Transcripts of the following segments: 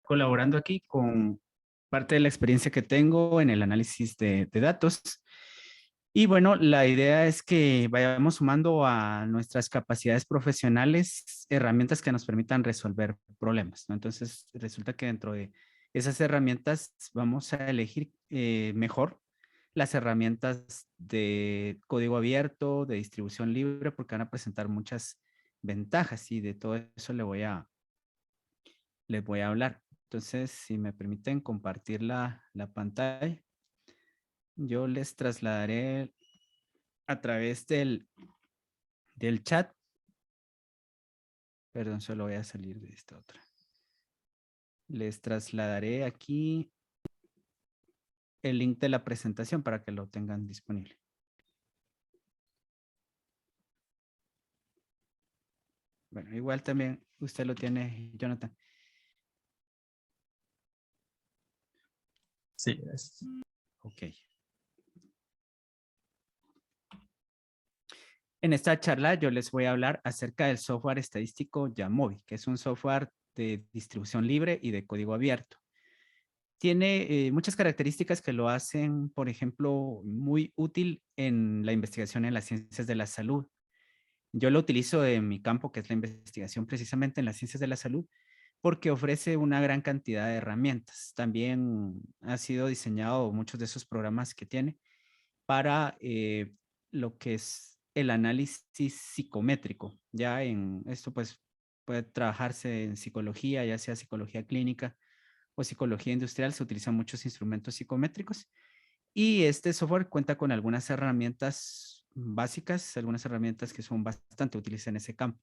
colaborando aquí con parte de la experiencia que tengo en el análisis de datos. Y bueno, la idea es que vayamos sumando a nuestras capacidades profesionales herramientas que nos permitan resolver problemas, ¿no? Entonces, resulta que dentro de esas herramientas vamos a elegir mejor las herramientas de código abierto, de distribución libre, porque van a presentar muchas ventajas y de todo eso les voy a hablar. Entonces, si me permiten compartir la pantalla, yo les trasladaré a través del chat. Perdón, solo voy a salir de esta otra. Les trasladaré aquí el link de la presentación para que lo tengan disponible. Bueno, igual también usted lo tiene, Jonathan. Sí. Ok. En esta charla yo les voy a hablar acerca del software estadístico Jamovi, que es un software de distribución libre y de código abierto. Tiene muchas características que lo hacen, por ejemplo, muy útil en la investigación en las ciencias de la salud. Yo lo utilizo en mi campo, que es la investigación precisamente en las ciencias de la salud, porque ofrece una gran cantidad de herramientas. También ha sido diseñado muchos de esos programas que tiene para lo que es el análisis psicométrico. Ya en esto pues puede trabajarse en psicología, ya sea psicología clínica o psicología industrial, se utilizan muchos instrumentos psicométricos y este software cuenta con algunas herramientas básicas, algunas herramientas que son bastante útiles en ese campo.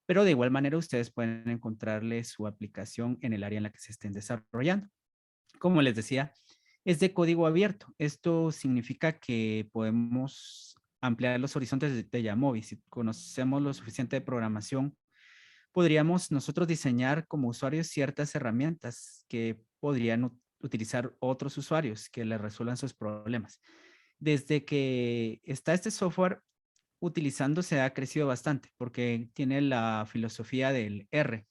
Pero de igual manera ustedes pueden encontrarle su aplicación en el área en la que se estén desarrollando. Como les decía, es de código abierto. Esto significa que podemos ampliar los horizontes de Yamovi. Si conocemos lo suficiente de programación, podríamos nosotros diseñar como usuarios ciertas herramientas que podrían utilizar otros usuarios que les resuelvan sus problemas. Desde que está este software utilizándose ha crecido bastante porque tiene la filosofía del R,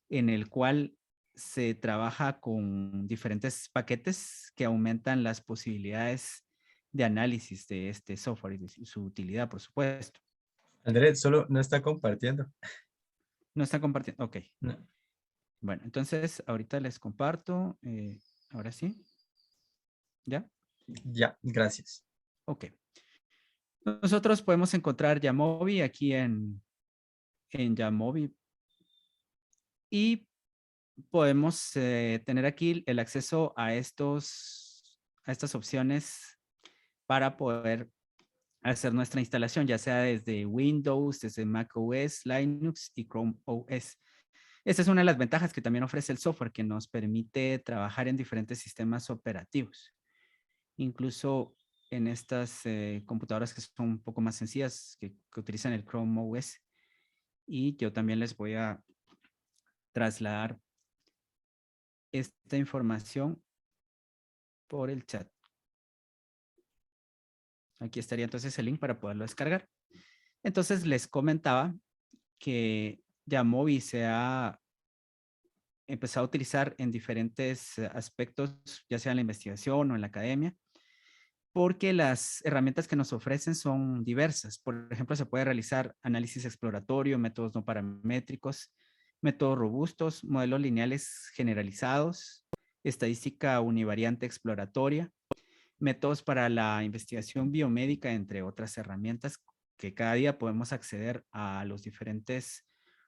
en el cual se trabaja con diferentes paquetes que aumentan las posibilidades de análisis de este software y de su utilidad, por supuesto. Andrés, solo no está compartiendo. No está compartiendo. Ok. No. Bueno, entonces ahorita les comparto. Ahora sí. ¿Ya? Ya, gracias. Ok. Nosotros podemos encontrar Jamovi aquí en Jamovi y podemos tener aquí el acceso a estas opciones para poder hacer nuestra instalación, ya sea desde Windows, desde Mac OS, Linux y Chrome OS. Esta es una de las ventajas que también ofrece el software, que nos permite trabajar en diferentes sistemas operativos. Incluso en estas computadoras que son un poco más sencillas, que utilizan el Chrome OS. Y yo también les voy a trasladar esta información por el chat. Aquí estaría entonces el link para poderlo descargar. Entonces les comentaba que Jamovi se ha empezado a utilizar en diferentes aspectos, ya sea en la investigación o en la academia, porque las herramientas que nos ofrecen son diversas. Por ejemplo, se puede realizar análisis exploratorio, métodos no paramétricos, métodos robustos, modelos lineales generalizados, estadística univariante exploratoria, métodos para la investigación biomédica, entre otras herramientas que cada día podemos acceder a los diferentes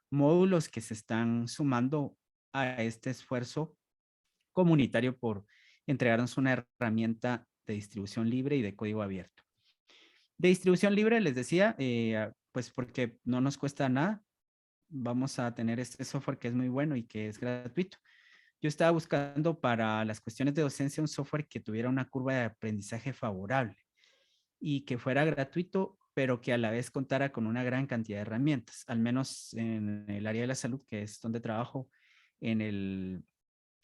módulos que se están sumando a este esfuerzo comunitario por entregarnos una herramienta de distribución libre y de código abierto. De distribución libre, les decía, pues porque no nos cuesta nada, vamos a tener este software que es muy bueno y que es gratuito. Yo estaba buscando para las cuestiones de docencia un software que tuviera una curva de aprendizaje favorable y que fuera gratuito, pero que a la vez contara con una gran cantidad de herramientas, al menos en el área de la salud, que es donde trabajo en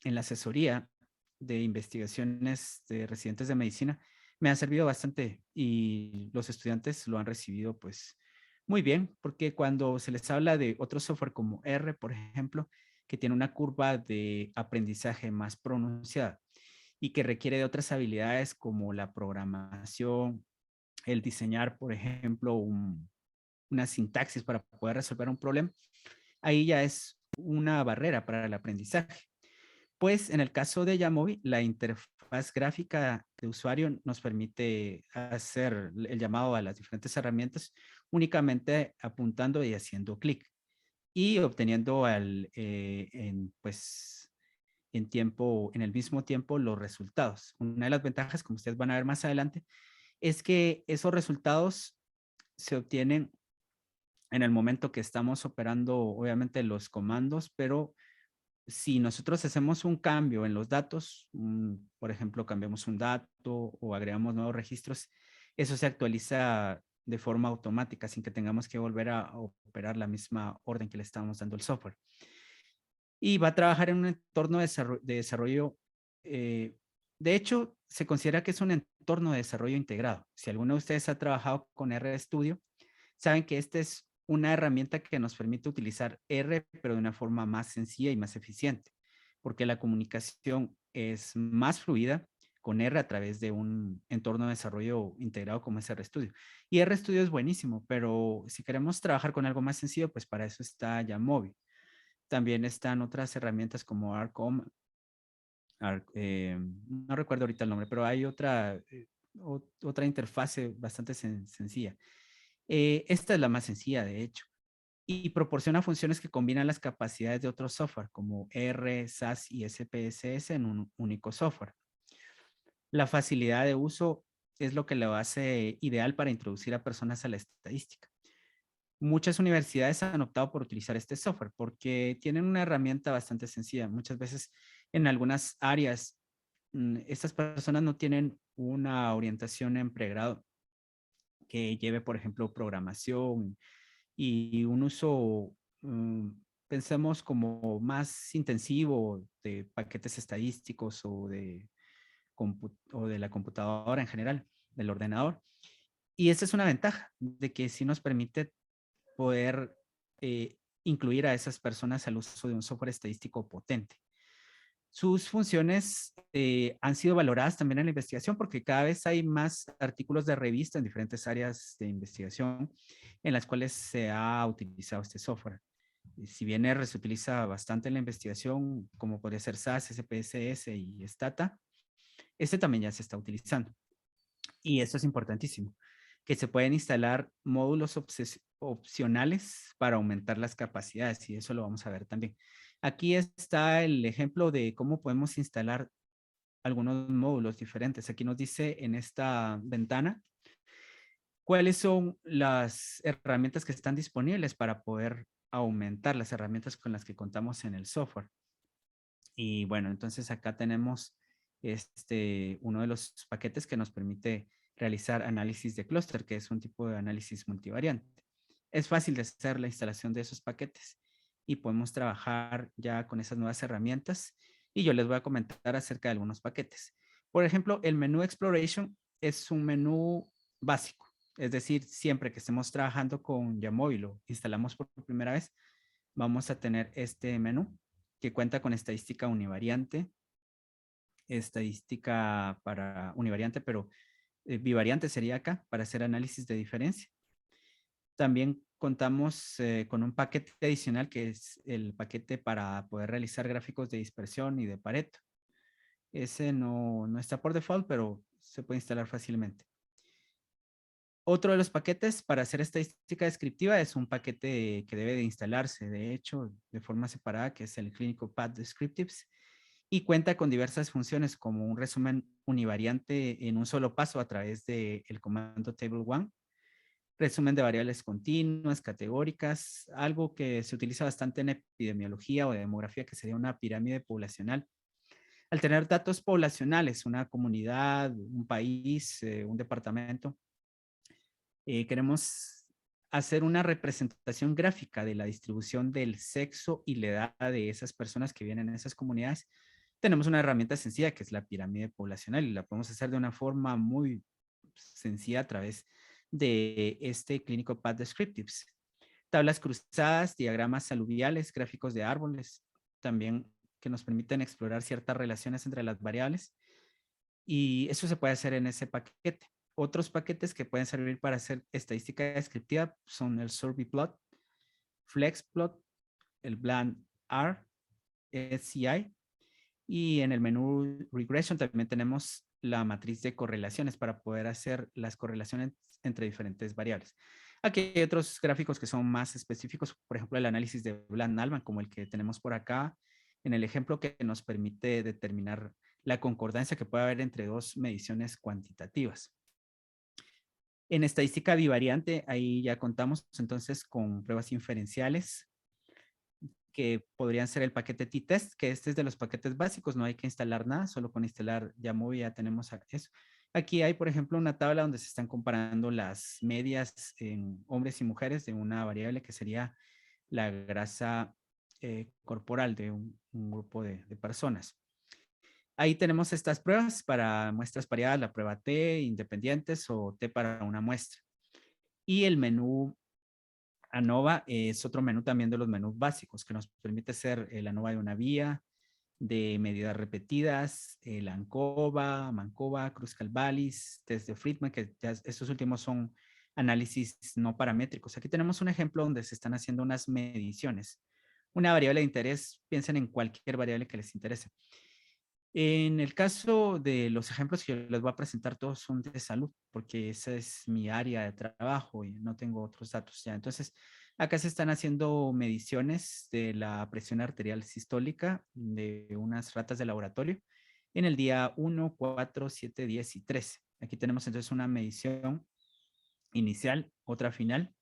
la asesoría de investigaciones de residentes de medicina, me ha servido bastante y los estudiantes lo han recibido pues muy bien, porque cuando se les habla de otro software como R, por ejemplo, que tiene una curva de aprendizaje más pronunciada y que requiere de otras habilidades como la programación, el diseñar, por ejemplo, una sintaxis para poder resolver un problema, ahí ya es una barrera para el aprendizaje. Pues en el caso de Yamovi, la interfaz gráfica de usuario nos permite hacer el llamado a las diferentes herramientas únicamente apuntando y haciendo clic y obteniendo pues, en el mismo tiempo los resultados. Una de las ventajas, como ustedes van a ver más adelante, es que esos resultados se obtienen en el momento que estamos operando, obviamente, los comandos, pero si nosotros hacemos un cambio en los datos, por ejemplo, cambiamos un dato o agregamos nuevos registros, eso se actualiza de forma automática sin que tengamos que volver a operar la misma orden que le estamos dando al software. Y va a trabajar en un entorno de desarrollo, de hecho, se considera que es un entorno de desarrollo integrado. Si alguno de ustedes ha trabajado con RStudio, saben que esta es una herramienta que nos permite utilizar R, pero de una forma más sencilla y más eficiente, porque la comunicación es más fluida con R a través de un entorno de desarrollo integrado como es RStudio. Y RStudio es buenísimo, pero si queremos trabajar con algo más sencillo, pues para eso está Jamovi. También están otras herramientas como Arcom, no recuerdo ahorita el nombre, pero hay otra interfase bastante sencilla. Esta es la más sencilla, de hecho, y proporciona funciones que combinan las capacidades de otros software como R, SAS y SPSS en un único software. La facilidad de uso es lo que lo hace ideal para introducir a personas a la estadística. Muchas universidades han optado por utilizar este software porque tienen una herramienta bastante sencilla. Muchas veces en algunas áreas, estas personas no tienen una orientación en pregrado que lleve, por ejemplo, programación y un uso, pensemos como más intensivo de paquetes estadísticos o de la computadora en general, del ordenador. Y esa es una ventaja de que sí nos permite poder incluir a esas personas al uso de un software estadístico potente. Sus funciones han sido valoradas también en la investigación porque cada vez hay más artículos de revista en diferentes áreas de investigación en las cuales se ha utilizado este software. Si bien R se utiliza bastante en la investigación, como podría ser SAS, SPSS y Stata, este también ya se está utilizando. Y esto es importantísimo, que se pueden instalar módulos opcionales para aumentar las capacidades y eso lo vamos a ver también. Aquí está el ejemplo de cómo podemos instalar algunos módulos diferentes. Aquí nos dice en esta ventana cuáles son las herramientas que están disponibles para poder aumentar las herramientas con las que contamos en el software. Y bueno, entonces acá tenemos uno de los paquetes que nos permite realizar análisis de clúster, que es un tipo de análisis multivariante. Es fácil de hacer la instalación de esos paquetes y podemos trabajar ya con esas nuevas herramientas y yo les voy a comentar acerca de algunos paquetes. Por ejemplo, el menú Exploration es un menú básico, es decir, siempre que estemos trabajando con Yamovi, lo instalamos por primera vez, vamos a tener este menú que cuenta con estadística univariante, estadística para univariante, pero bivariante sería acá para hacer análisis de diferencia. También contamos con un paquete adicional que es el paquete para poder realizar gráficos de dispersión y de Pareto. Ese no está por default, pero se puede instalar fácilmente. Otro de los paquetes para hacer estadística descriptiva es un paquete que debe de instalarse, de hecho, de forma separada, que es el Clinical Path Descriptives, y cuenta con diversas funciones como un resumen univariante en un solo paso a través del comando Table One, resumen de variables continuas, categóricas, algo que se utiliza bastante en epidemiología o demografía, que sería una pirámide poblacional. Al tener datos poblacionales, una comunidad, un país, un departamento, queremos hacer una representación gráfica de la distribución del sexo y la edad de esas personas que vienen en esas comunidades. Tenemos una herramienta sencilla que es la pirámide poblacional y la podemos hacer de una forma muy sencilla a través de este Clinical Path Descriptives. Tablas cruzadas, diagramas aluviales, gráficos de árboles, también que nos permiten explorar ciertas relaciones entre las variables y eso se puede hacer en ese paquete. Otros paquetes que pueden servir para hacer estadística descriptiva son el SurveyPlot, FlexPlot, el Bland R, SCI, y en el menú Regression también tenemos la matriz de correlaciones para poder hacer las correlaciones entre diferentes variables. Aquí hay otros gráficos que son más específicos, por ejemplo, el análisis de Bland-Altman, como el que tenemos por acá, en el ejemplo que nos permite determinar la concordancia que puede haber entre dos mediciones cuantitativas. En estadística bivariante, ahí ya contamos entonces con pruebas inferenciales que podrían ser el paquete t-test, que este es de los paquetes básicos, no hay que instalar nada, solo con instalar Jamovi ya tenemos eso. Aquí hay, por ejemplo, una tabla donde se están comparando las medias en hombres y mujeres de una variable que sería la grasa corporal de un grupo de personas. Ahí tenemos estas pruebas para muestras pareadas, la prueba T, independientes o T para una muestra. Y el menú ANOVA es otro menú también de los menús básicos que nos permite hacer el ANOVA de una vía, de medidas repetidas, el ANCOVA, MANCOVA, Kruskal-Wallis, test de Friedman, que ya estos últimos son análisis no paramétricos. Aquí tenemos un ejemplo donde se están haciendo unas mediciones. Una variable de interés, piensen en cualquier variable que les interese. En el caso de los ejemplos que yo les voy a presentar, todos son de salud, porque esa es mi área de trabajo y no tengo otros datos ya. Entonces, acá se están haciendo mediciones de la presión arterial sistólica de unas ratas de laboratorio en el día 1, 4, 7, 10 y 13. Aquí tenemos entonces una medición inicial, otra final,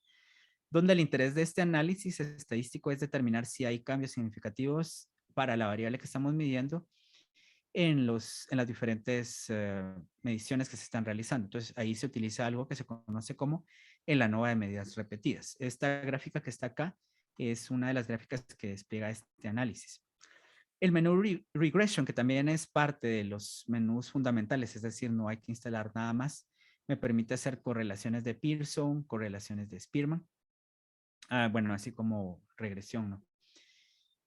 donde el interés de este análisis estadístico es determinar si hay cambios significativos para la variable que estamos midiendo en las diferentes mediciones que se están realizando. Entonces, ahí se utiliza algo que se conoce como el ANOVA de medidas repetidas. Esta gráfica que está acá es una de las gráficas que despliega este análisis. El menú Regression, que también es parte de los menús fundamentales, es decir, no hay que instalar nada más, me permite hacer correlaciones de Pearson, correlaciones de Spearman, bueno, así como regresión, ¿no?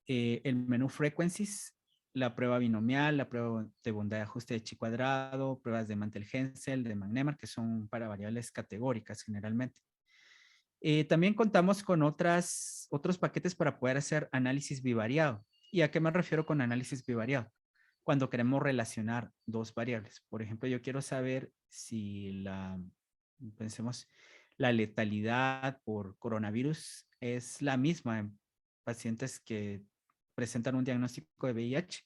El menú Frequencies, la prueba binomial, la prueba de bondad de ajuste de chi cuadrado, pruebas de Mantel-Haenszel, de McNemar, que son para variables categóricas generalmente. También contamos con otros paquetes para poder hacer análisis bivariado. ¿Y a qué me refiero con análisis bivariado? Cuando queremos relacionar dos variables. Por ejemplo, yo quiero saber si pensemos, la letalidad por coronavirus es la misma en pacientes que presentan un diagnóstico de VIH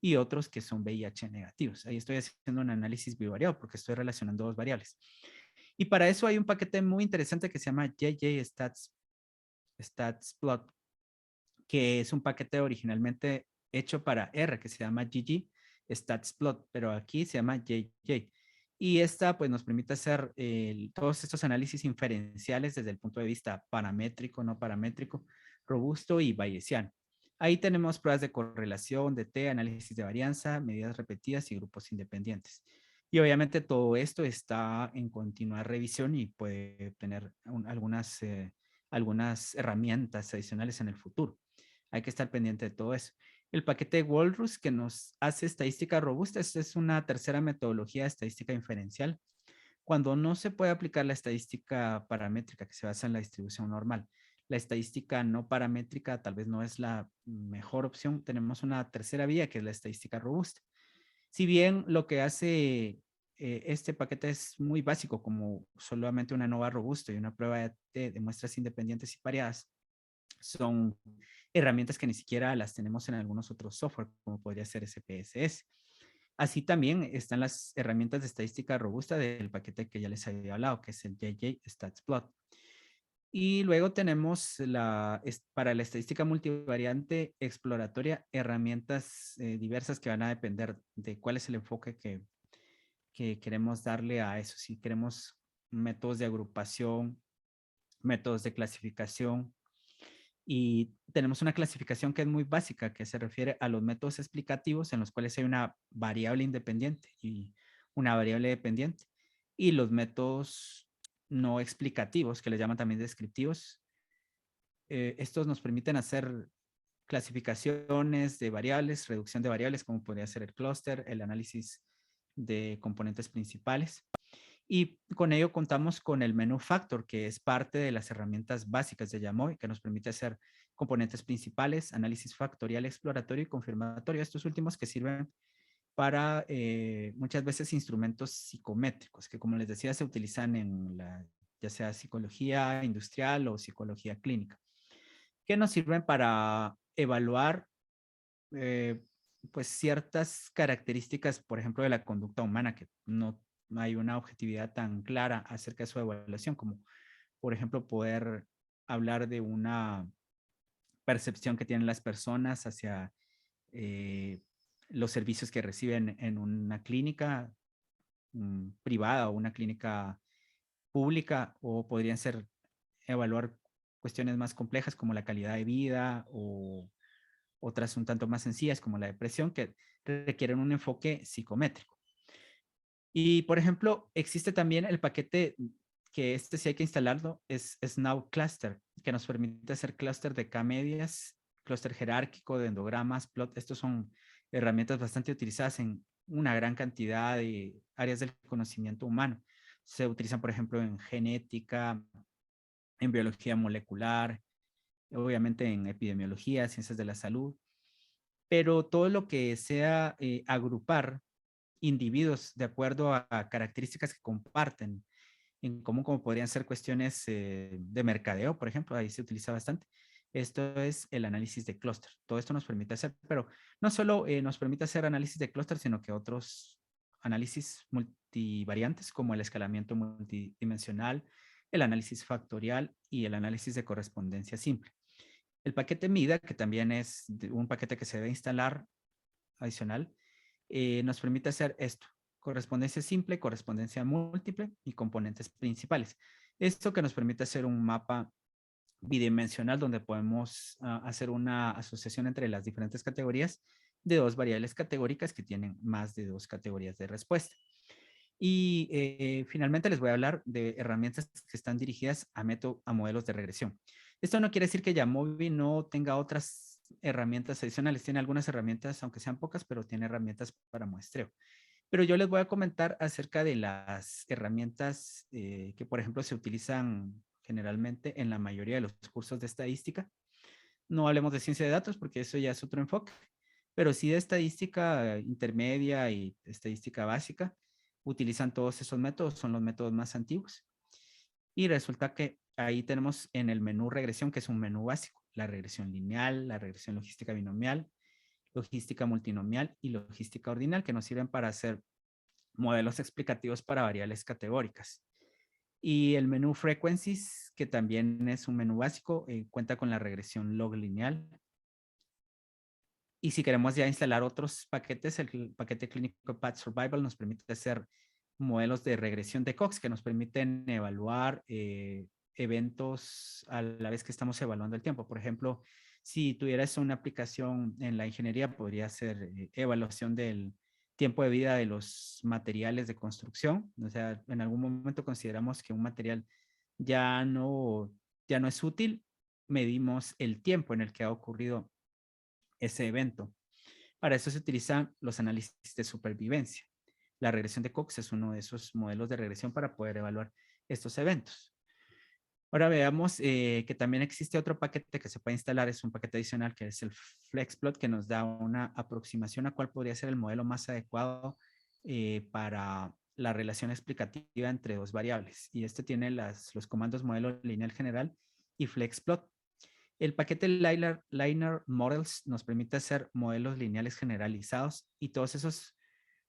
y otros que son VIH negativos. Ahí estoy haciendo un análisis bivariado porque estoy relacionando dos variables. Y para eso hay un paquete muy interesante que se llama JJ StatsPlot, que es un paquete originalmente hecho para R, que se llama GG StatsPlot, pero aquí se llama JJ. Y esta pues nos permite hacer todos estos análisis inferenciales desde el punto de vista paramétrico, no paramétrico, robusto y bayesiano. Ahí tenemos pruebas de correlación, de T, análisis de varianza, medidas repetidas y grupos independientes. Y obviamente todo esto está en continua revisión y puede tener algunas herramientas adicionales en el futuro. Hay que estar pendiente de todo eso. El paquete Walrus que nos hace estadística robusta, es una tercera metodología de estadística inferencial. Cuando no se puede aplicar la estadística paramétrica que se basa en la distribución normal, la estadística no paramétrica tal vez no es la mejor opción. Tenemos una tercera vía que es la estadística robusta. Si bien lo que hace este paquete es muy básico, como solamente una ANOVA robusta y una prueba de muestras independientes y pareadas, son herramientas que ni siquiera las tenemos en algunos otros software, como podría ser SPSS. Así también están las herramientas de estadística robusta del paquete que ya les había hablado, que es el JJ StatsPlot. Y luego tenemos para la estadística multivariante exploratoria, herramientas diversas que van a depender de cuál es el enfoque que queremos darle a eso. Si queremos métodos de agrupación, métodos de clasificación, y tenemos una clasificación que es muy básica, que se refiere a los métodos explicativos en los cuales hay una variable independiente y una variable dependiente. Y los métodos no explicativos, que le llaman también descriptivos, estos nos permiten hacer clasificaciones de variables, reducción de variables, como podría ser el clúster, el análisis de componentes principales. Y con ello contamos con el menú Factor, que es parte de las herramientas básicas de Yamovi, que nos permite hacer componentes principales, análisis factorial, exploratorio y confirmatorio. Estos últimos que sirven para muchas veces instrumentos psicométricos, que como les decía, se utilizan en la, ya sea psicología industrial o psicología clínica, que nos sirven para evaluar eh, pues ciertas características, por ejemplo, de la conducta humana, que no hay una objetividad tan clara acerca de su evaluación, como por ejemplo poder hablar de una percepción que tienen las personas hacia los servicios que reciben en una clínica privada o una clínica pública, o podrían ser evaluar cuestiones más complejas como la calidad de vida o otras un tanto más sencillas como la depresión que requieren un enfoque psicométrico. Y por ejemplo, existe también el paquete que este sí hay que instalarlo, es Now Cluster, que nos permite hacer clúster de K-medias, clúster jerárquico de endogramas, plot. Estos son herramientas bastante utilizadas en una gran cantidad de áreas del conocimiento humano. Se utilizan, por ejemplo, en genética, en biología molecular, obviamente en epidemiología, ciencias de la salud, pero todo lo que sea agrupar individuos de acuerdo a características que comparten en común, como podrían ser cuestiones de mercadeo, por ejemplo, ahí se utiliza bastante. Esto es el análisis de clúster. Todo esto nos permite hacer, pero no solo nos permite hacer análisis de clúster, sino que otros análisis multivariantes, como el escalamiento multidimensional, el análisis factorial y el análisis de correspondencia simple. El paquete MIDA, que también es un paquete que se debe instalar adicional, nos permite hacer esto: correspondencia simple, correspondencia múltiple y componentes principales. Esto que nos permite hacer un mapa bidimensional donde podemos hacer una asociación entre las diferentes categorías de dos variables categóricas que tienen más de dos categorías de respuesta. Y finalmente les voy a hablar de herramientas que están dirigidas a modelos de regresión. Esto no quiere decir que Yamovi no tenga otras herramientas adicionales. Tiene algunas herramientas, aunque sean pocas, pero tiene herramientas para muestreo. Pero yo les voy a comentar acerca de las herramientas que, por ejemplo, se utilizan generalmente en la mayoría de los cursos de estadística. No hablemos de ciencia de datos porque eso ya es otro enfoque, pero sí de estadística intermedia y estadística básica. Utilizan todos esos métodos, son los métodos más antiguos. Y resulta que ahí tenemos en el menú regresión, que es un menú básico, la regresión lineal, la regresión logística binomial, logística multinomial y logística ordinal, que nos sirven para hacer modelos explicativos para variables categóricas. Y el menú frequencies, que también es un menú básico, cuenta con la regresión log lineal. Y si queremos ya instalar otros paquetes, el paquete clínico Path Survival nos permite hacer modelos de regresión de Cox que nos permiten evaluar eventos a la vez que estamos evaluando el tiempo. Por ejemplo, si tuvieras una aplicación en la ingeniería, podría ser evaluación del tiempo de vida de los materiales de construcción. O sea, en algún momento consideramos que un material ya no, ya no es útil, medimos el tiempo en el que ha ocurrido ese evento. Para eso se utilizan los análisis de supervivencia. La regresión de Cox es uno de esos modelos de regresión para poder evaluar estos eventos. Ahora veamos que también existe otro paquete que se puede instalar, es un paquete adicional que es el FlexPlot, que nos da una aproximación a cuál podría ser el modelo más adecuado para la relación explicativa entre dos variables. Y este tiene los comandos modelo lineal general y FlexPlot. El paquete Linear Models nos permite hacer modelos lineales generalizados y todos esos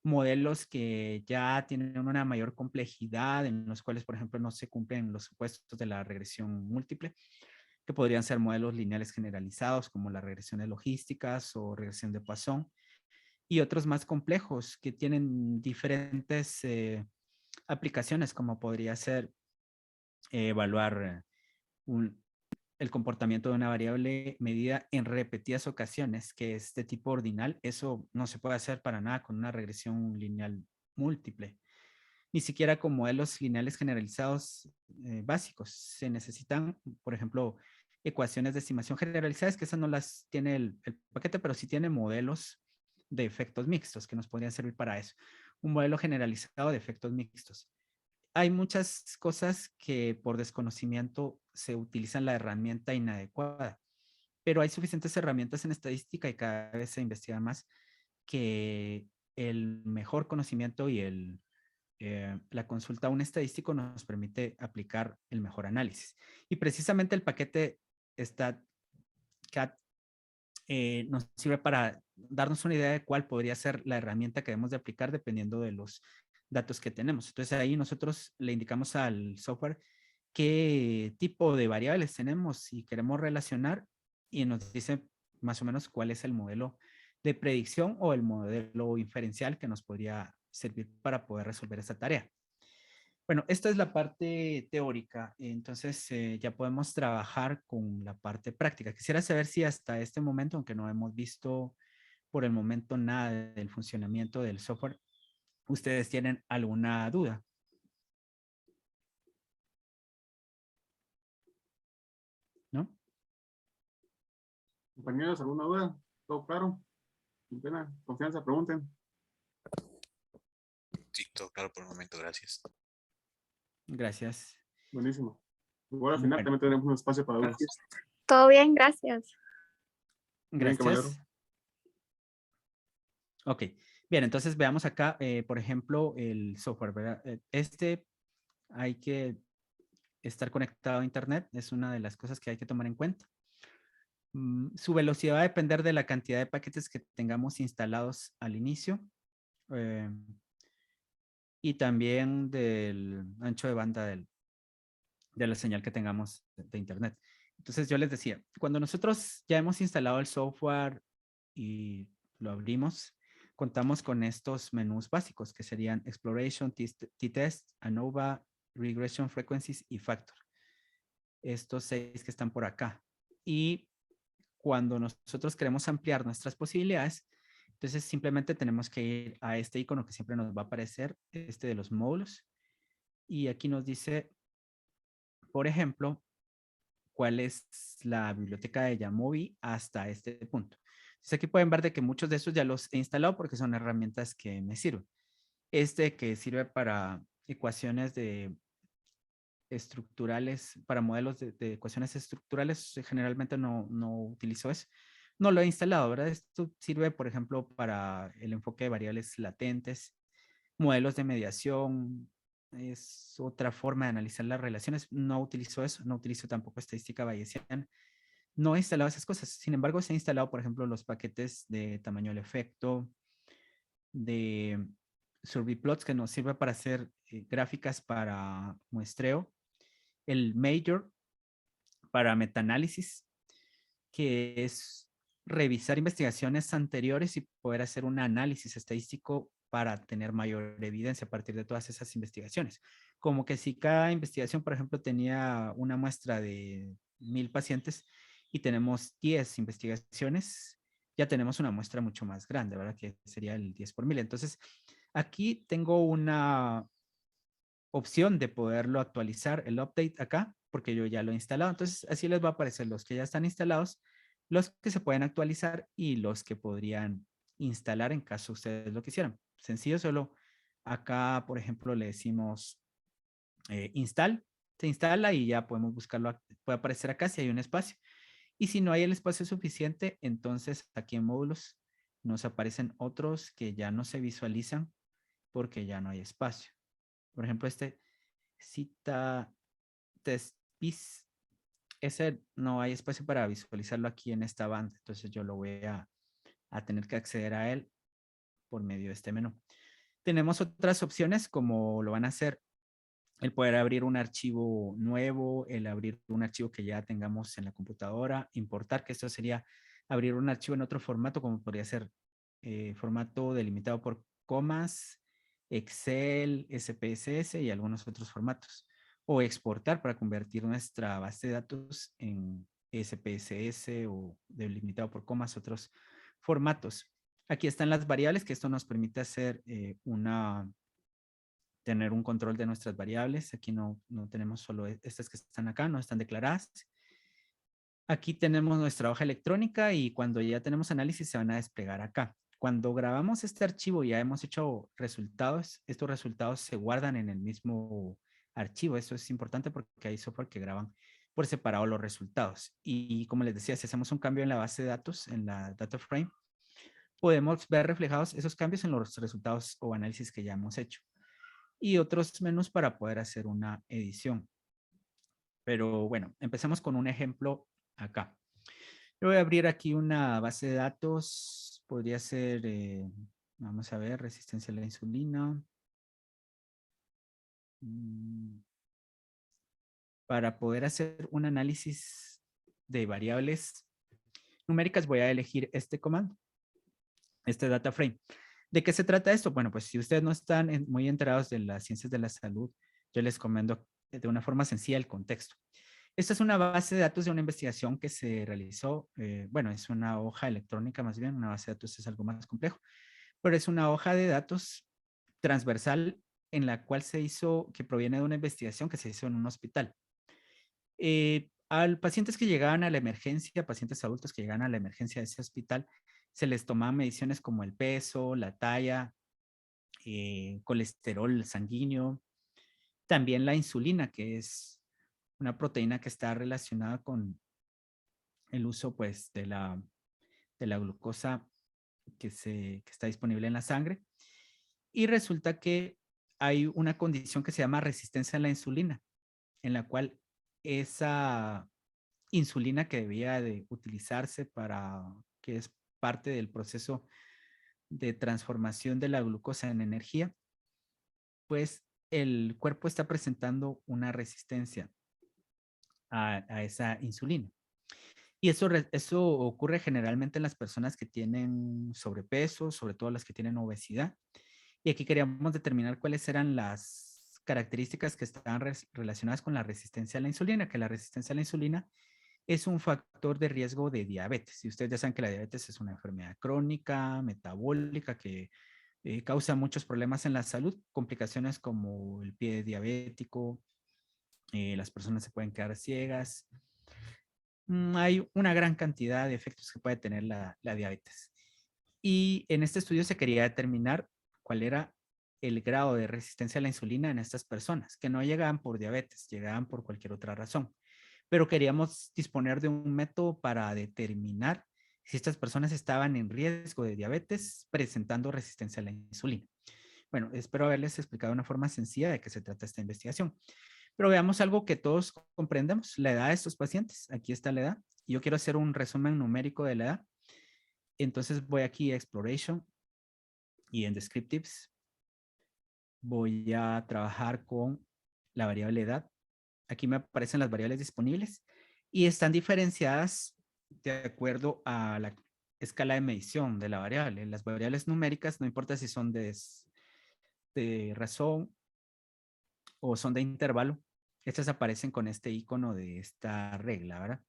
modelos que ya tienen una mayor complejidad, en los cuales, por ejemplo, no se cumplen los supuestos de la regresión múltiple, que podrían ser modelos lineales generalizados como las regresiones logísticas o regresión de Poisson, y otros más complejos que tienen diferentes aplicaciones, como podría ser evaluar un, el comportamiento de una variable medida en repetidas ocasiones, que es de tipo ordinal. Eso no se puede hacer para nada con una regresión lineal múltiple, ni siquiera con modelos lineales generalizados básicos. Se necesitan, por ejemplo, ecuaciones de estimación generalizadas, que esas no las tiene el paquete, pero sí tiene modelos de efectos mixtos que nos podrían servir para eso. Un modelo generalizado de efectos mixtos. Hay muchas cosas que por desconocimiento se utilizan la herramienta inadecuada, pero hay suficientes herramientas en estadística y cada vez se investiga más que el mejor conocimiento y la consulta a un estadístico nos permite aplicar el mejor análisis. Y precisamente el paquete StatCat nos sirve para darnos una idea de cuál podría ser la herramienta que debemos de aplicar dependiendo de los datos que tenemos. Entonces ahí nosotros le indicamos al software qué tipo de variables tenemos y queremos relacionar y nos dice más o menos cuál es el modelo de predicción o el modelo inferencial que nos podría servir para poder resolver esta tarea. Bueno, esta es la parte teórica, entonces ya podemos trabajar con la parte práctica. Quisiera saber si hasta este momento, aunque no hemos visto por el momento nada del funcionamiento del software, ustedes tienen alguna duda. ¿No? Compañeros, ¿alguna duda? ¿Todo claro? Sin pena, confianza, pregunten. Sí, todo claro por el momento, gracias. Gracias. Buenísimo. Igual al final Bueno, también tendremos un espacio para dudas. Todo bien, gracias. Bien, caballero. gracias. Ok, bien, entonces veamos acá, por ejemplo, el software, ¿verdad? Este hay que estar conectado a internet, es una de las cosas que hay que tomar en cuenta. Su velocidad va a depender de la cantidad de paquetes que tengamos instalados al inicio eh, y también del ancho de banda de la señal que tengamos de internet. Entonces yo les decía, cuando nosotros ya hemos instalado el software y lo abrimos, contamos con estos menús básicos que serían Exploration, T-Test, ANOVA, Regression Frequencies y Factor. Estos 6 que están por acá. Y cuando nosotros queremos ampliar nuestras posibilidades, entonces simplemente tenemos que ir a este icono que siempre nos va a aparecer, este de los módulos. Y aquí nos dice, por ejemplo, cuál es la biblioteca de Jamovi hasta este punto. Entonces aquí pueden ver de que muchos de estos ya los he instalado porque son herramientas que me sirven. Este que sirve para ecuaciones de estructurales, para modelos de ecuaciones estructurales, generalmente no utilizo eso. No lo he instalado, ¿verdad? Esto sirve, por ejemplo, para el enfoque de variables latentes, modelos de mediación, es otra forma de analizar las relaciones. No utilizo eso, no utilizo tampoco estadística bayesiana. No he instalado esas cosas. Sin embargo, se han instalado, por ejemplo, los paquetes de tamaño del efecto, de survey plots que nos sirve para hacer gráficas para muestreo, el Major para metaanálisis, que es revisar investigaciones anteriores y poder hacer un análisis estadístico para tener mayor evidencia a partir de todas esas investigaciones. Como que si cada investigación, por ejemplo, tenía una muestra de 1000 pacientes y tenemos 10 investigaciones, ya tenemos una muestra mucho más grande, ¿verdad? Que sería el 10 por 1000. Entonces, aquí tengo una opción de poderlo actualizar, el update acá, porque yo ya lo he instalado. Entonces, así les va a aparecer los que ya están instalados, los que se pueden actualizar y los que podrían instalar en caso ustedes lo quisieran. Sencillo, solo acá, por ejemplo, le decimos install, se instala y ya podemos buscarlo, puede aparecer acá si hay un espacio. Y si no hay el espacio suficiente, entonces aquí en módulos nos aparecen otros que ya no se visualizan porque ya no hay espacio. Por ejemplo, este cita test piece, ese no hay espacio para visualizarlo aquí en esta banda, entonces yo lo voy a tener que acceder a él por medio de este menú. Tenemos otras opciones como lo van a hacer el poder abrir un archivo nuevo, el abrir un archivo que ya tengamos en la computadora, importar, que esto sería abrir un archivo en otro formato, como podría ser formato delimitado por comas, Excel, SPSS y algunos otros formatos. O exportar para convertir nuestra base de datos en SPSS o delimitado por comas, otros formatos. Aquí están las variables, que esto nos permite hacer tener un control de nuestras variables. Aquí no tenemos solo estas que están acá, no están declaradas. Aquí tenemos nuestra hoja electrónica y cuando ya tenemos análisis se van a desplegar acá. Cuando grabamos este archivo y ya hemos hecho resultados, estos resultados se guardan en el mismo archivo. Eso es importante porque hay software que graban por separado los resultados. Y como les decía, si hacemos un cambio en la base de datos, en la data frame, podemos ver reflejados esos cambios en los resultados o análisis que ya hemos hecho. Y otros menús para poder hacer una edición. Pero bueno, empecemos con un ejemplo acá. Yo voy a abrir aquí una base de datos. Podría ser, vamos a ver, resistencia a la insulina. Para poder hacer un análisis de variables numéricas, voy a elegir este comando, este data frame. ¿De qué se trata esto? Bueno, pues si ustedes no están muy enterados de las ciencias de la salud, yo les comento de una forma sencilla el contexto. Esta es una base de datos de una investigación que se realizó, bueno, es una hoja electrónica más bien, una base de datos es algo más complejo, pero es una hoja de datos transversal en la cual se hizo, que proviene de una investigación que se hizo en un hospital. Al pacientes que llegaban a la emergencia, pacientes adultos que llegaban a la emergencia de ese hospital, se les tomaban mediciones como el peso, la talla, colesterol sanguíneo, también la insulina, que es una proteína que está relacionada con el uso pues de la glucosa que está disponible en la sangre. Y resulta que hay una condición que se llama resistencia a la insulina, en la cual esa insulina que debía de utilizarse para, que es parte del proceso de transformación de la glucosa en energía, pues el cuerpo está presentando una resistencia a esa insulina. Y eso ocurre generalmente en las personas que tienen sobrepeso, sobre todo las que tienen obesidad. Y aquí queríamos determinar cuáles eran las características que están relacionadas con la resistencia a la insulina, que la resistencia a la insulina es un factor de riesgo de diabetes. Y ustedes ya saben que la diabetes es una enfermedad crónica, metabólica, que causa muchos problemas en la salud, complicaciones como el pie diabético, las personas se pueden quedar ciegas. Hay una gran cantidad de efectos que puede tener la diabetes. Y en este estudio se quería determinar cuál era el grado de resistencia a la insulina en estas personas, que no llegaban por diabetes, llegaban por cualquier otra razón. Pero queríamos disponer de un método para determinar si estas personas estaban en riesgo de diabetes presentando resistencia a la insulina. Bueno, espero haberles explicado de una forma sencilla de qué se trata esta investigación. Pero veamos algo que todos comprendemos, la edad de estos pacientes. Aquí está la edad. Yo quiero hacer un resumen numérico de la edad. Entonces voy aquí a Exploration y en Descriptives voy a trabajar con la variable edad. Aquí me aparecen las variables disponibles y están diferenciadas de acuerdo a la escala de medición de la variable. Las variables numéricas, no importa si son de razón o son de intervalo, estas aparecen con este icono de esta regla, ¿verdad?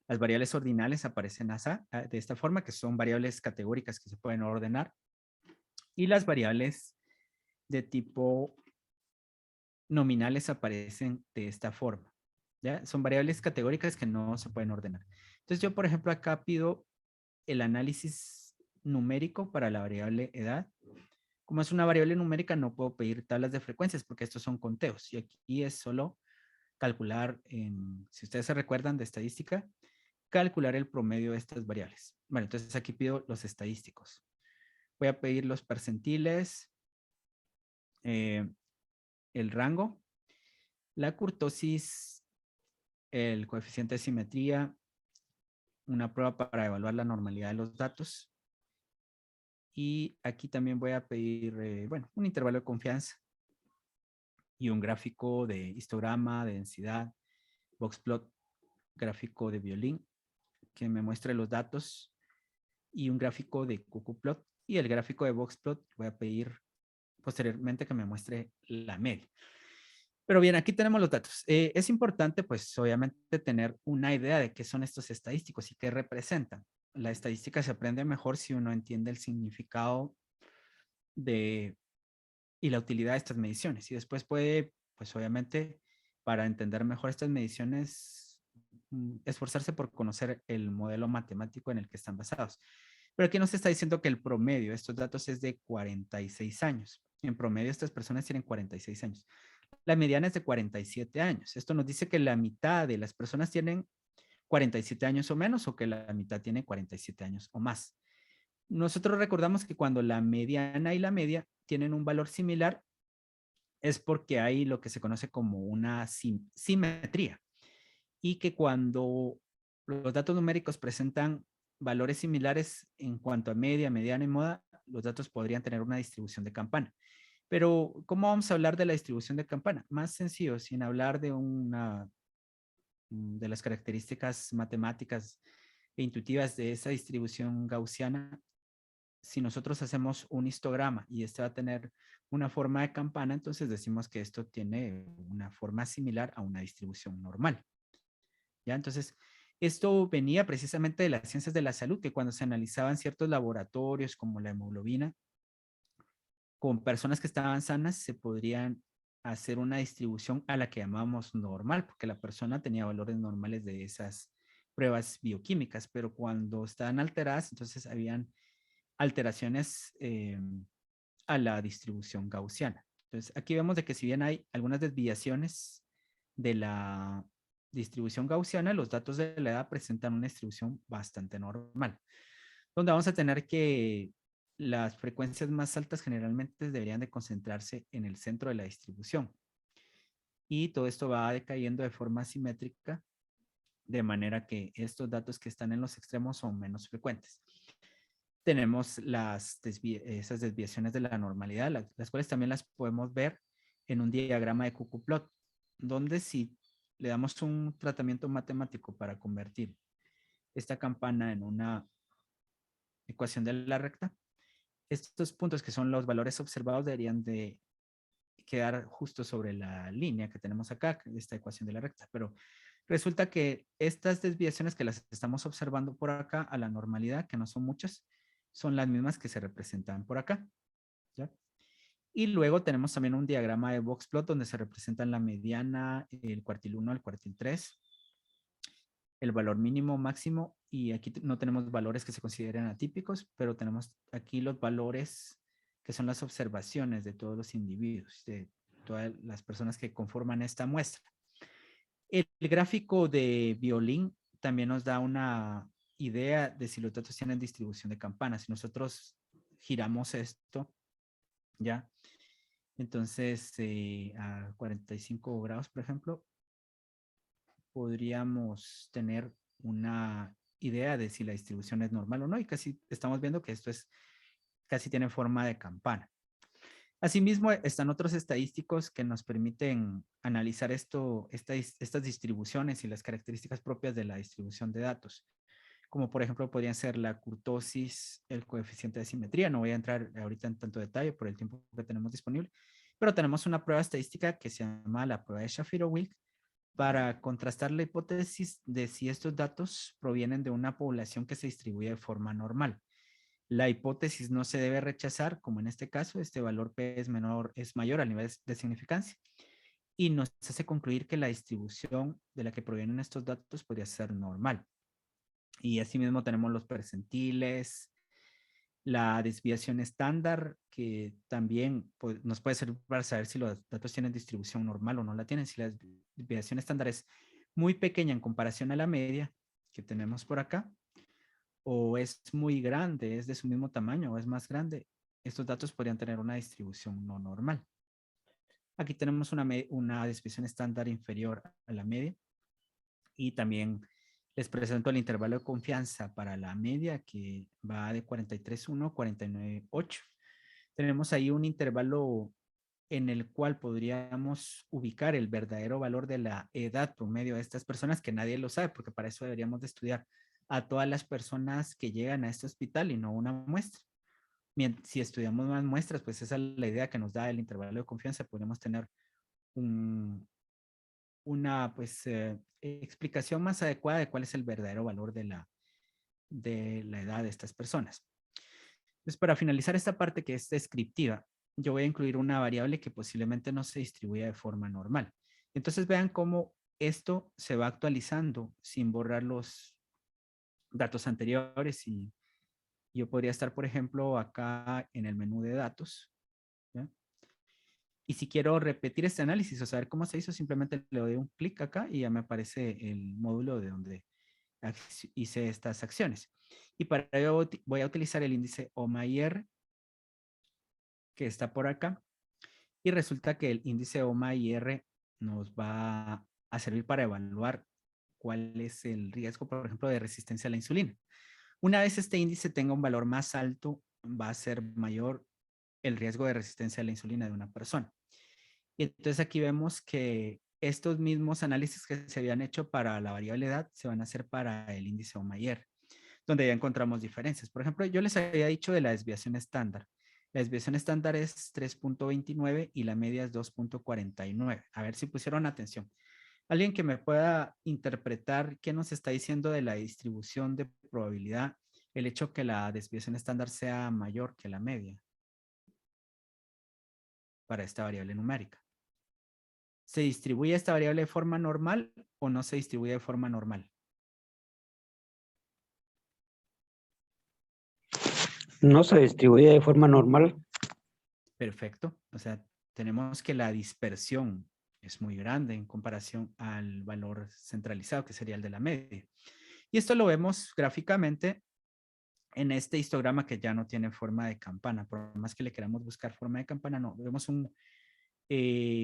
Las variables ordinales aparecen de esta forma, que son variables categóricas que se pueden ordenar. Y las variables de tipo nominales aparecen de esta forma. ¿Ya? Son variables categóricas que no se pueden ordenar. Entonces yo, por ejemplo, acá pido el análisis numérico para la variable edad. Como es una variable numérica, no puedo pedir tablas de frecuencias porque estos son conteos. Y aquí es solo calcular, si ustedes se recuerdan de estadística, calcular el promedio de estas variables. Bueno, entonces aquí pido los estadísticos. Voy a pedir los percentiles, el rango, la kurtosis, el coeficiente de simetría, una prueba para evaluar la normalidad de los datos. Y aquí también voy a pedir, bueno, un intervalo de confianza y un gráfico de histograma, de densidad, boxplot, gráfico de violín, que me muestre los datos y un gráfico de cuckooplot. Y el gráfico de boxplot voy a pedir posteriormente que me muestre la media. Pero bien, aquí tenemos los datos. Es importante, pues, obviamente, tener una idea de qué son estos estadísticos y qué representan. La estadística se aprende mejor si uno entiende el significado y la utilidad de estas mediciones. Y después puede, pues, obviamente, para entender mejor estas mediciones, esforzarse por conocer el modelo matemático en el que están basados. Pero aquí nos está diciendo que el promedio de estos datos es de 46 años. En promedio, estas personas tienen 46 años. La mediana es de 47 años. Esto nos dice que la mitad de las personas tienen 47 años o menos, o que la mitad tiene 47 años o más. Nosotros recordamos que cuando la mediana y la media tienen un valor similar, es porque hay lo que se conoce como una simetría. Y que cuando los datos numéricos presentan valores similares en cuanto a media, mediana y moda, los datos podrían tener una distribución de campana. Pero, ¿cómo vamos a hablar de la distribución de campana? Más sencillo, sin hablar de de las características matemáticas e intuitivas de esa distribución gaussiana. Si nosotros hacemos un histograma y este va a tener una forma de campana, entonces decimos que esto tiene una forma similar a una distribución normal. ¿Ya? Entonces, esto venía precisamente de las ciencias de la salud, que cuando se analizaban ciertos laboratorios como la hemoglobina, con personas que estaban sanas, se podrían hacer una distribución a la que llamamos normal, porque la persona tenía valores normales de esas pruebas bioquímicas, pero cuando estaban alteradas, entonces habían alteraciones a la distribución gaussiana. Entonces, aquí vemos de que si bien hay algunas desviaciones de la distribución gaussiana, los datos de la edad presentan una distribución bastante normal, donde vamos a tener que las frecuencias más altas generalmente deberían de concentrarse en el centro de la distribución. Y todo esto va decayendo de forma simétrica, de manera que estos datos que están en los extremos son menos frecuentes. Tenemos esas desviaciones de la normalidad, las cuales también las podemos ver en un diagrama de cuckoo-plot, donde si le damos un tratamiento matemático para convertir esta campana en una ecuación de la recta, estos puntos que son los valores observados deberían de quedar justo sobre la línea que tenemos acá, de esta ecuación de la recta, pero resulta que estas desviaciones que las estamos observando por acá a la normalidad, que no son muchas, son las mismas que se representan por acá, ¿ya? Y luego tenemos también un diagrama de boxplot donde se representan la mediana, el cuartil 1, el cuartil 3, el valor mínimo, máximo, y aquí no tenemos valores que se consideren atípicos, pero tenemos aquí los valores que son las observaciones de todos los individuos, de todas las personas que conforman esta muestra. El gráfico de violín también nos da una idea de si los datos tienen distribución de campanas. Si nosotros giramos esto, ¿ya? Entonces, a 45 grados, por ejemplo, podríamos tener una idea de si la distribución es normal o no, y casi estamos viendo que esto casi tiene forma de campana. Asimismo, están otros estadísticos que nos permiten analizar estas distribuciones y las características propias de la distribución de datos, como por ejemplo podrían ser la kurtosis, el coeficiente de simetría. No voy a entrar ahorita en tanto detalle por el tiempo que tenemos disponible, pero tenemos una prueba estadística que se llama la prueba de Shapiro-Wilk para contrastar la hipótesis de si estos datos provienen de una población que se distribuye de forma normal. La hipótesis no se debe rechazar, como en este caso, este valor P es mayor al nivel de significancia, y nos hace concluir que la distribución de la que provienen estos datos podría ser normal. Y asimismo tenemos los percentiles, la desviación estándar, que también nos puede servir para saber si los datos tienen distribución normal o no la tienen. Si la desviación estándar es muy pequeña en comparación a la media que tenemos por acá, o es muy grande, es de su mismo tamaño o es más grande, estos datos podrían tener una distribución no normal. Aquí tenemos una desviación estándar inferior a la media, y también les presento el intervalo de confianza para la media, que va de 43.1 a 49.8. Tenemos ahí un intervalo en el cual podríamos ubicar el verdadero valor de la edad promedio de estas personas, que nadie lo sabe, porque para eso deberíamos de estudiar a todas las personas que llegan a este hospital y no una muestra. Si estudiamos más muestras, pues esa es la idea que nos da el intervalo de confianza. Podemos tener una explicación más adecuada de cuál es el verdadero valor de la edad de estas personas. Entonces, para finalizar esta parte que es descriptiva, yo voy a incluir una variable que posiblemente no se distribuya de forma normal. Entonces vean cómo esto se va actualizando sin borrar los datos anteriores y yo podría estar, por ejemplo, acá en el menú de datos, ¿ya? Y si quiero repetir este análisis o saber cómo se hizo, simplemente le doy un clic acá y ya me aparece el módulo de donde hice estas acciones. Y para ello voy a utilizar el índice OMA-IR, que está por acá. Y resulta que el índice OMA-IR nos va a servir para evaluar cuál es el riesgo, por ejemplo, de resistencia a la insulina. Una vez este índice tenga un valor más alto, va a ser mayor el riesgo de resistencia a la insulina de una persona. Y entonces aquí vemos que estos mismos análisis que se habían hecho para la variable edad se van a hacer para el índice OMA-IR, donde ya encontramos diferencias. Por ejemplo, yo les había dicho de la desviación estándar. La desviación estándar es 3.29 y la media es 2.49. A ver si pusieron atención. Alguien que me pueda interpretar qué nos está diciendo de la distribución de probabilidad, el hecho que la desviación estándar sea mayor que la media para esta variable numérica. ¿Se distribuye esta variable de forma normal o no se distribuye de forma normal? No se distribuye de forma normal. Perfecto. O sea, tenemos que la dispersión es muy grande en comparación al valor centralizado, que sería el de la media. Y esto lo vemos gráficamente en este histograma que ya no tiene forma de campana. Por más que le queramos buscar forma de campana, no. Vemos un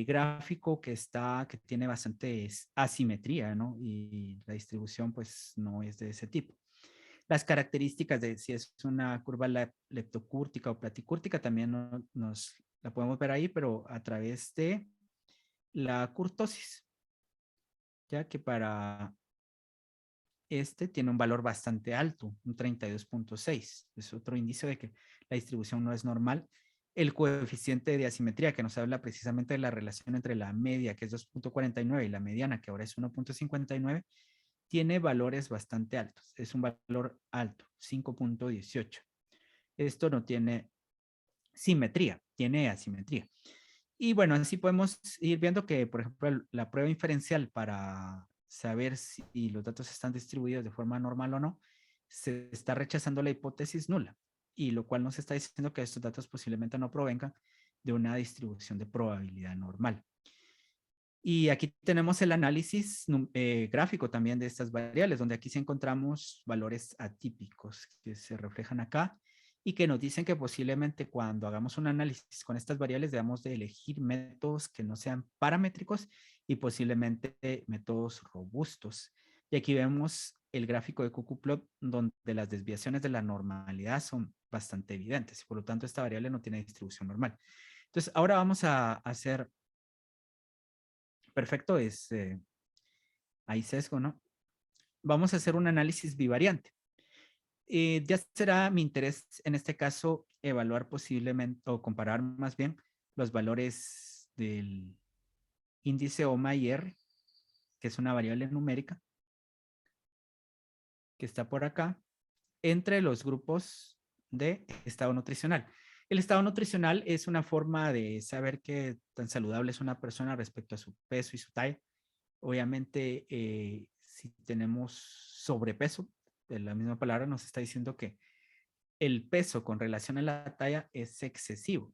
gráfico que tiene bastante asimetría, ¿no? Y la distribución, pues, no es de ese tipo. Las características de si es una curva leptocúrtica o platicúrtica también la podemos ver ahí, pero a través de la curtosis, ya que para este tiene un valor bastante alto, un 32.6. Es otro indicio de que la distribución no es normal. El coeficiente de asimetría, que nos habla precisamente de la relación entre la media, que es 2.49, y la mediana, que ahora es 1.59, tiene valores bastante altos. Es un valor alto, 5.18. Esto no tiene simetría, tiene asimetría. Y bueno, así podemos ir viendo que, por ejemplo, la prueba inferencial para saber si los datos están distribuidos de forma normal o no, se está rechazando la hipótesis nula, y lo cual nos está diciendo que estos datos posiblemente no provengan de una distribución de probabilidad normal. Y aquí tenemos el análisis gráfico también de estas variables, donde aquí sí encontramos valores atípicos que se reflejan acá y que nos dicen que posiblemente cuando hagamos un análisis con estas variables debamos de elegir métodos que no sean paramétricos y posiblemente métodos robustos. Y aquí vemos el gráfico de Cuckoo-Plot, donde las desviaciones de la normalidad son bastante evidentes. Por lo tanto, esta variable no tiene distribución normal. Entonces, ahora vamos a hacer... Perfecto, hay sesgo, ¿no? Vamos a hacer un análisis bivariante. Ya será mi interés en este caso evaluar posiblemente o comparar más bien los valores del índice OMA-IR, que es una variable numérica que está por acá, entre los grupos de estado nutricional. El estado nutricional es una forma de saber qué tan saludable es una persona respecto a su peso y su talla. Obviamente, si tenemos sobrepeso, de la misma palabra nos está diciendo que el peso con relación a la talla es excesivo.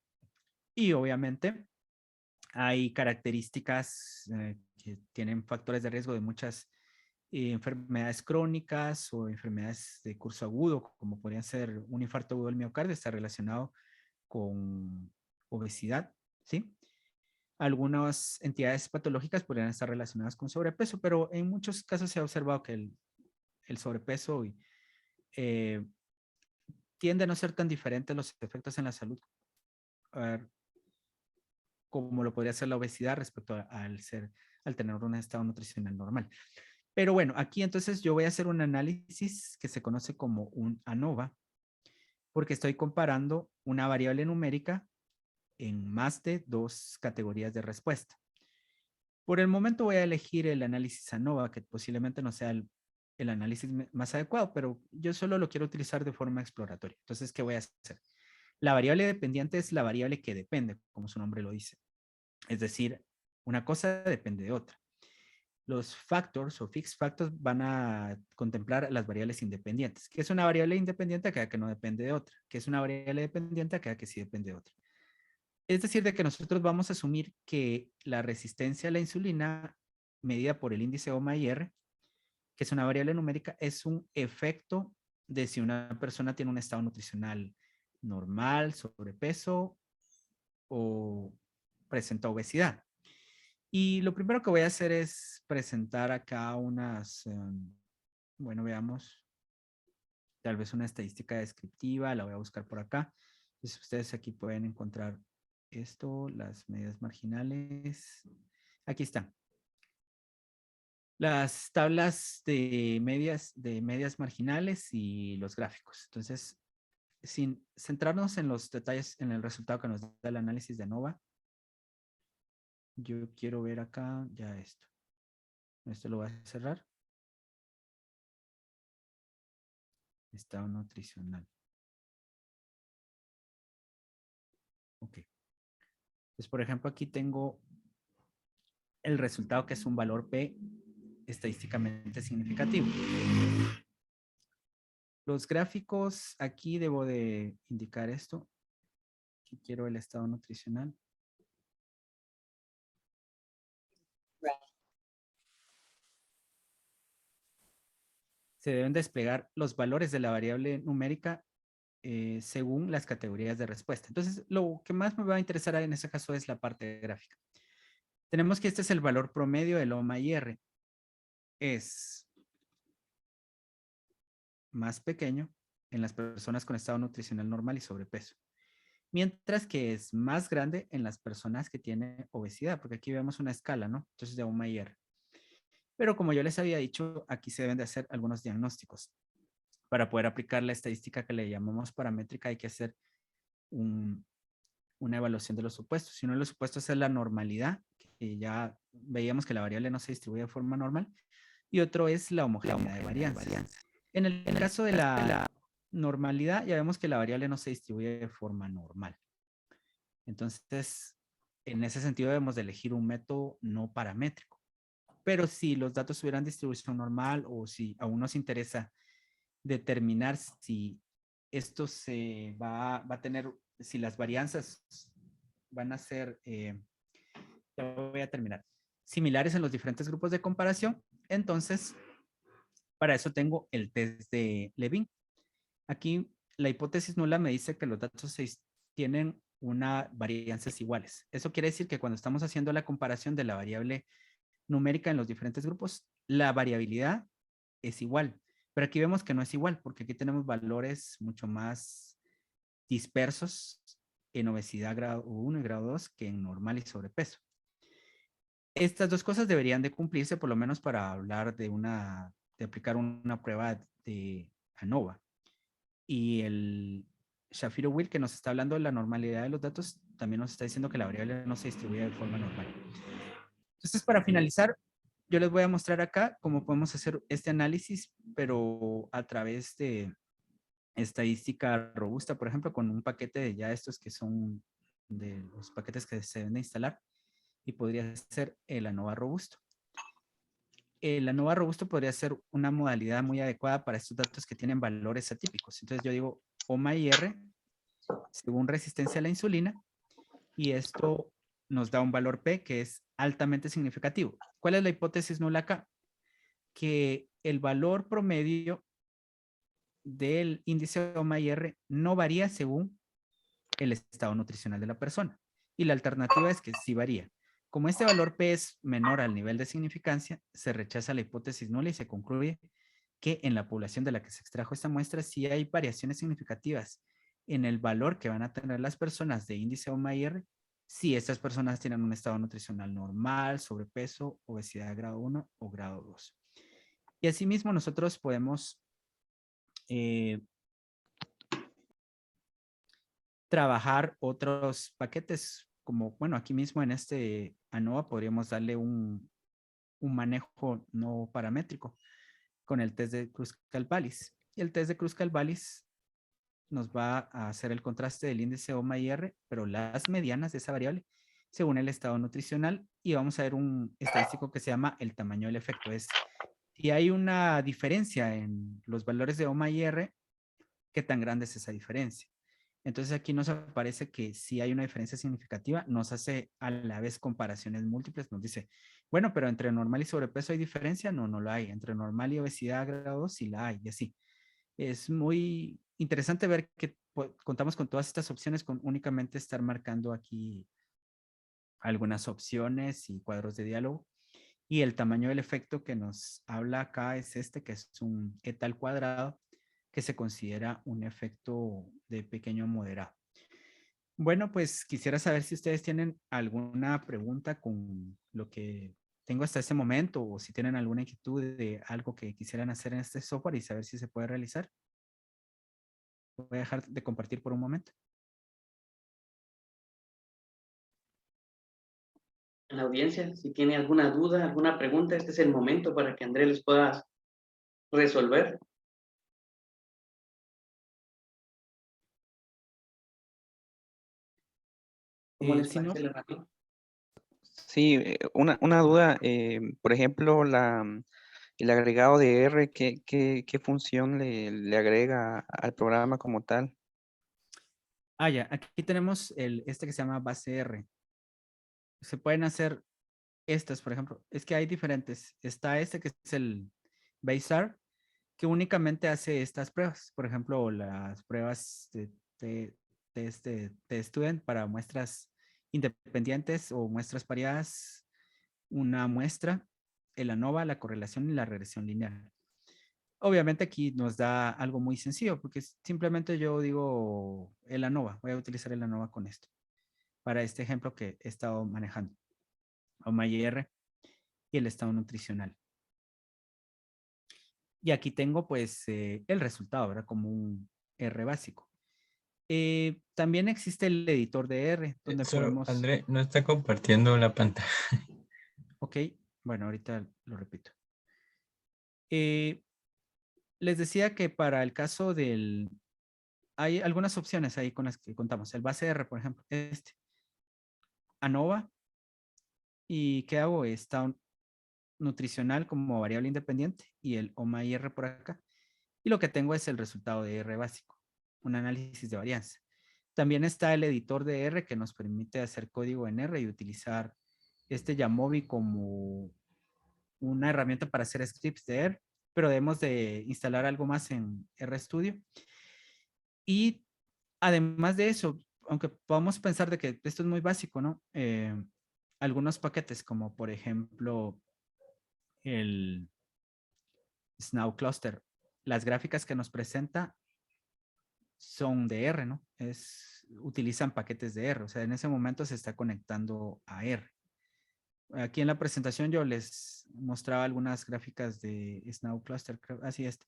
Y obviamente hay características que tienen factores de riesgo de muchas enfermedades crónicas o enfermedades de curso agudo, como podrían ser un infarto agudo del miocardio, está relacionado con obesidad, ¿sí? Algunas entidades patológicas podrían estar relacionadas con sobrepeso, pero en muchos casos se ha observado que el sobrepeso tiende a no ser tan diferente los efectos en la salud como lo podría ser la obesidad respecto al tener un estado nutricional normal. Pero bueno, aquí entonces yo voy a hacer un análisis que se conoce como un ANOVA, porque estoy comparando una variable numérica en más de 2 categorías de respuesta. Por el momento voy a elegir el análisis ANOVA, que posiblemente no sea el análisis más adecuado, pero yo solo lo quiero utilizar de forma exploratoria. Entonces, ¿qué voy a hacer? La variable dependiente es la variable que depende, como su nombre lo dice. Es decir, una cosa depende de otra. Los factors o fixed factors van a contemplar las variables independientes. ¿Qué es una variable independiente? Aquella que no depende de otra. ¿Qué es una variable dependiente? Aquella que sí depende de otra. Es decir, de que nosotros vamos a asumir que la resistencia a la insulina medida por el índice OMA-IR, que es una variable numérica, es un efecto de si una persona tiene un estado nutricional normal, sobrepeso o presenta obesidad. Y lo primero que voy a hacer es presentar acá unas, bueno, veamos, tal vez una estadística descriptiva, la voy a buscar por acá. Entonces ustedes aquí pueden encontrar esto, las medidas marginales. Aquí están. Las tablas de medias marginales y los gráficos. Entonces, sin centrarnos en los detalles, en el resultado que nos da el análisis de ANOVA, yo quiero ver acá ya esto. Esto lo voy a cerrar. Estado nutricional. Ok. Entonces, por ejemplo, aquí tengo el resultado que es un valor P estadísticamente significativo. Los gráficos, aquí debo de indicar esto. Aquí quiero el estado nutricional. Se deben desplegar los valores de la variable numérica según las categorías de respuesta. Entonces, lo que más me va a interesar en este caso es la parte gráfica. Tenemos que este es el valor promedio del OMA-IR. Es más pequeño en las personas con estado nutricional normal y sobrepeso. Mientras que es más grande en las personas que tienen obesidad, porque aquí vemos una escala, ¿no? Entonces, de OMA-IR. Pero como yo les había dicho, aquí se deben de hacer algunos diagnósticos. Para poder aplicar la estadística que le llamamos paramétrica, hay que hacer una evaluación de los supuestos. Si uno de los supuestos es la normalidad, que ya veíamos que la variable no se distribuye de forma normal, y otro es la homogeneidad de varianza. En el caso de la normalidad, ya vemos que la variable no se distribuye de forma normal. Entonces, en ese sentido debemos de elegir un método no paramétrico. Pero si los datos tuvieran distribución normal o si aún nos interesa determinar si esto se va a tener, si las varianzas van a ser, ya voy a terminar, similares en los diferentes grupos de comparación, entonces para eso tengo el test de Levin. Aquí la hipótesis nula me dice que los datos tienen una varianzas iguales. Eso quiere decir que cuando estamos haciendo la comparación de la variable numérica en los diferentes grupos, la variabilidad es igual. Pero aquí vemos que no es igual, porque aquí tenemos valores mucho más dispersos en obesidad grado 1 y grado 2 que en normal y sobrepeso. Estas dos cosas deberían de cumplirse por lo menos para hablar de aplicar una prueba de ANOVA. Y el Shapiro-Wilk, que nos está hablando de la normalidad de los datos, también nos está diciendo que la variable no se distribuye de forma normal. Entonces, para finalizar, yo les voy a mostrar acá cómo podemos hacer este análisis, pero a través de estadística robusta, por ejemplo, con un paquete de ya estos que son de los paquetes que se deben de instalar, y podría ser el ANOVA robusto. El ANOVA robusto podría ser una modalidad muy adecuada para estos datos que tienen valores atípicos. Entonces yo digo OMA-IR según resistencia a la insulina, y esto nos da un valor P que es altamente significativo. ¿Cuál es la hipótesis nula acá? Que el valor promedio del índice OMA-IR no varía según el estado nutricional de la persona. Y la alternativa es que sí varía. Como este valor P es menor al nivel de significancia, se rechaza la hipótesis nula y se concluye que en la población de la que se extrajo esta muestra sí hay variaciones significativas en el valor que van a tener las personas de índice OMA-IR si estas personas tienen un estado nutricional normal, sobrepeso, obesidad grado 1 o grado 2. Y asimismo nosotros podemos trabajar otros paquetes, como, bueno, aquí mismo en este ANOVA podríamos darle un manejo no paramétrico con el test de Kruskal-Wallis. Y el test de Kruskal-Wallis nos va a hacer el contraste del índice OMA-IR, pero las medianas de esa variable según el estado nutricional y vamos a ver un estadístico que se llama el tamaño del efecto. Es si hay una diferencia en los valores de OMA y R, ¿qué tan grande es esa diferencia? Entonces aquí nos aparece que si hay una diferencia significativa, nos hace a la vez comparaciones múltiples, nos dice, bueno, pero entre normal y sobrepeso hay diferencia, no, no la hay. Entre normal y obesidad grado 2 sí la hay, y así. Es muy interesante ver que contamos con todas estas opciones con únicamente estar marcando aquí algunas opciones y cuadros de diálogo. Y el tamaño del efecto que nos habla acá es este, que es un eta al cuadrado, que se considera un efecto de pequeño a moderado. Bueno, pues quisiera saber si ustedes tienen alguna pregunta con lo que tengo hasta este momento o si tienen alguna inquietud de algo que quisieran hacer en este software y saber si se puede realizar. Voy a dejar de compartir por un momento. En la audiencia, si tiene alguna duda, alguna pregunta, este es el momento para que Andrés les pueda resolver. ¿Cómo les Si no, parece la herramienta? Sí, una duda, por ejemplo, el agregado de R, ¿qué función le agrega al programa como tal? ya, aquí tenemos este que se llama base R. Se pueden hacer estas, por ejemplo. Es que hay diferentes. Está este que es el BaseR, que únicamente hace estas pruebas. Por ejemplo, las pruebas de student para muestras independientes o muestras pareadas, una muestra, el ANOVA, la correlación y la regresión lineal. Obviamente aquí nos da algo muy sencillo porque simplemente yo digo el ANOVA. Voy a utilizar el ANOVA con esto para este ejemplo que he estado manejando. OMA-IR y el estado nutricional. Y aquí tengo pues el resultado, ¿verdad? Como un R básico. También existe el editor de R, donde Solo, podemos... André, no está compartiendo la pantalla. Ok, bueno, ahorita lo repito. Les decía que para el caso del... Hay algunas opciones ahí con las que contamos. El base R, por ejemplo, este. ANOVA. ¿Y qué hago? Estado nutricional como variable independiente y el OMA-IR por acá. Y lo que tengo es el resultado de R básico, un análisis de varianza. También está el editor de R que nos permite hacer código en R y utilizar este Jamovi como una herramienta para hacer scripts de R, pero debemos de instalar algo más en RStudio. Y además de eso, aunque podamos pensar de que esto es muy básico, ¿no? Algunos paquetes como por ejemplo el Snow Cluster, las gráficas que nos presenta son de R, ¿no? Utilizan paquetes de R, o sea, en ese momento se está conectando a R. Aquí en la presentación yo les mostraba algunas gráficas de Snow Cluster, así es.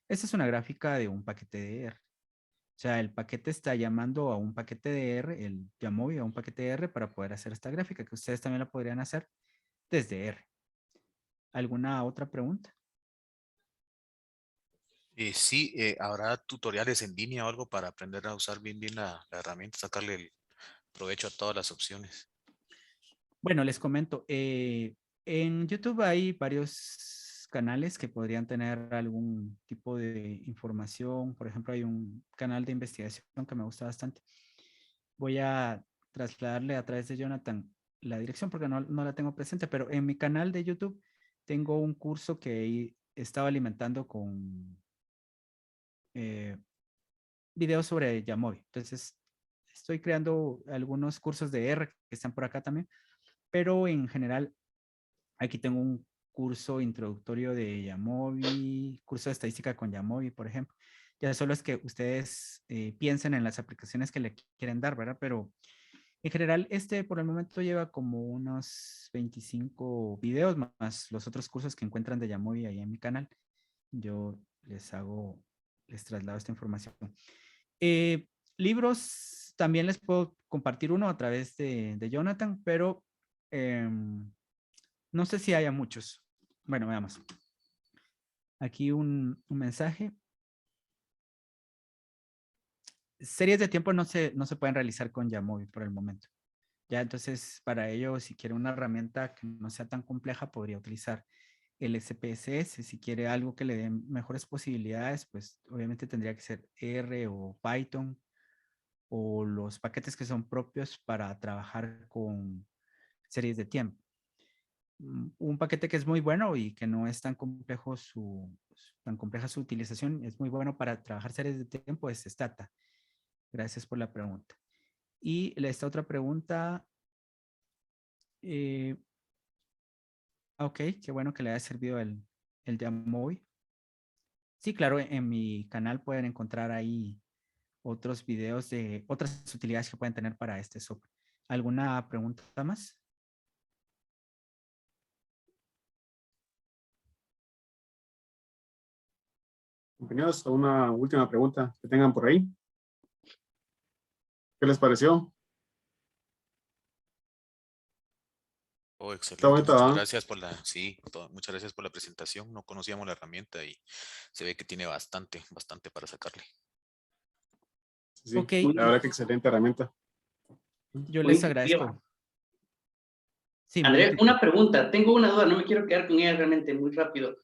Esta es una gráfica de un paquete de R. O sea, el paquete está llamando a un paquete de R, el Jamovi a un paquete de R para poder hacer esta gráfica, que ustedes también la podrían hacer desde R. ¿Alguna otra pregunta? Sí, ¿habrá tutoriales en línea o algo para aprender a usar bien la herramienta, sacarle el provecho a todas las opciones? Bueno, les comento. En YouTube hay varios canales que podrían tener algún tipo de información. Por ejemplo, hay un canal de investigación que me gusta bastante. Voy a trasladarle a través de Jonathan la dirección porque no la tengo presente, pero en mi canal de YouTube tengo un curso que estaba alimentando con videos sobre Jamovi. Entonces, estoy creando algunos cursos de R que están por acá también, pero en general, aquí tengo un curso introductorio de Jamovi, curso de estadística con Jamovi, por ejemplo. Ya solo es que ustedes piensen en las aplicaciones que le quieren dar, ¿verdad? Pero en general, este por el momento lleva como unos 25 videos más los otros cursos que encuentran de Jamovi ahí en mi canal. Yo les traslado esta información. Libros, también les puedo compartir uno a través de Jonathan, pero no sé si haya muchos. Bueno, veamos. Aquí un mensaje. Series de tiempo no se pueden realizar con Jamovi por el momento. Ya, entonces, para ello, si quiere una herramienta que no sea tan compleja, podría utilizar el SPSS. Si quiere algo que le dé mejores posibilidades, pues obviamente tendría que ser R o Python o los paquetes que son propios para trabajar con series de tiempo. Un paquete que es muy bueno y que no es tan complejo tan compleja su utilización, es muy bueno para trabajar series de tiempo, es Stata. Gracias por la pregunta. Y esta otra pregunta, ok, qué bueno que le haya servido el Jamovi. Sí, claro, en mi canal pueden encontrar ahí otros videos de otras utilidades que pueden tener para este software. ¿Alguna pregunta más? Compañeros, una última pregunta que tengan por ahí. ¿Qué les pareció? Oh, Está excelente. bonita, Muchas ¿verdad? gracias por la, sí, muchas gracias por la presentación. No conocíamos la herramienta y se ve que tiene bastante, bastante para sacarle. Sí, Ok, sí, la verdad que excelente herramienta. yo Muy les intuitiva. agradezco. Sí, muy Andrés, intuitivo. una pregunta. Tengo una duda, no me quiero quedar con ella realmente muy rápido.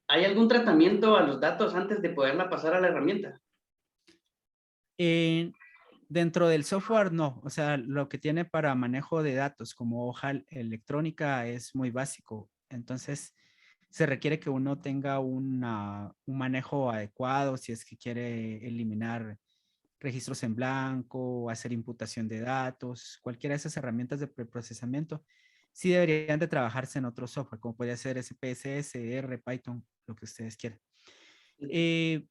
¿Hay algún tratamiento a los datos antes de poderla pasar a la herramienta? Dentro del software, no. O sea, lo que tiene para manejo de datos como hoja electrónica es muy básico. Entonces, se requiere que uno tenga un manejo adecuado si es que quiere eliminar registros en blanco, hacer imputación de datos, cualquiera de esas herramientas de preprocesamiento, sí deberían de trabajarse en otro software, como podría ser SPSS, R, Python, lo que ustedes quieran. En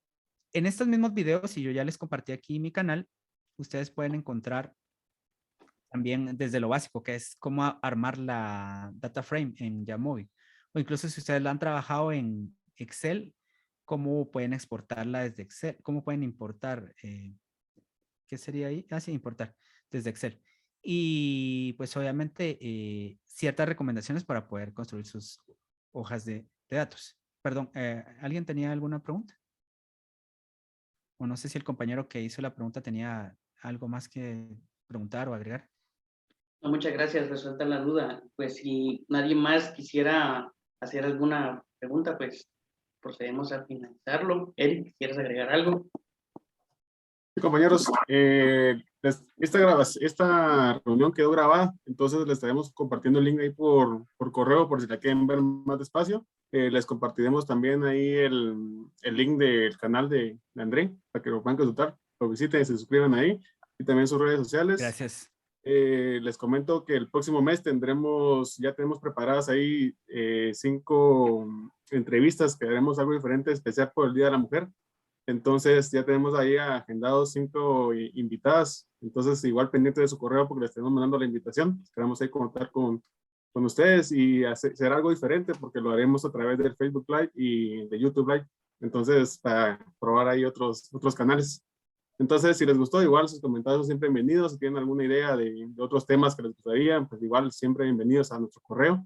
estos mismos videos, y yo ya les compartí aquí mi canal, ustedes pueden encontrar también desde lo básico, que es cómo armar la data frame en Jamovi. O incluso si ustedes la han trabajado en Excel, cómo pueden exportarla desde Excel, cómo pueden importar, ¿qué sería ahí? Ah, sí, importar desde Excel. Y pues obviamente ciertas recomendaciones para poder construir sus hojas de datos. Perdón, ¿alguien tenía alguna pregunta? O no sé si el compañero que hizo la pregunta tenía algo más que preguntar o agregar. No, muchas gracias, resuelta la duda. Pues si nadie más quisiera hacer alguna pregunta, pues procedemos a finalizarlo. Eric, ¿quieres agregar algo? Sí, compañeros, esta reunión quedó grabada, entonces les estaremos compartiendo el link ahí por correo por si la quieren ver más despacio. Les compartiremos también ahí el link del canal de André para que lo puedan consultar, lo visiten, se suscriban ahí y también sus redes sociales. Gracias. Les comento que el próximo mes ya tenemos preparadas ahí 5 entrevistas que haremos algo diferente, especial por el Día de la Mujer. Entonces ya tenemos ahí agendados 5 invitadas. Entonces igual pendiente de su correo porque les estamos mandando la invitación. Esperamos ahí contar con ustedes y hacer algo diferente porque lo haremos a través del Facebook Live y de YouTube Live. Entonces para probar ahí otros canales. Entonces, si les gustó, igual sus comentarios son siempre bienvenidos. Si tienen alguna idea de otros temas que les gustaría, pues igual siempre bienvenidos a nuestro correo.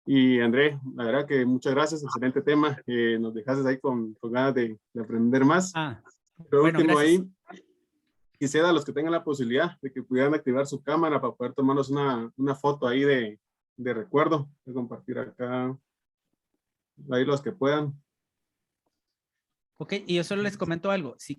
Y André, la verdad que muchas gracias, excelente tema. Nos dejaste ahí con ganas de aprender más. Ah, Pero bueno, último gracias. ahí, quisiera a los que tengan la posibilidad de que pudieran activar su cámara para poder tomarnos una foto ahí de recuerdo. Voy a compartir acá, ahí los que puedan. Ok, y yo solo les comento algo. Si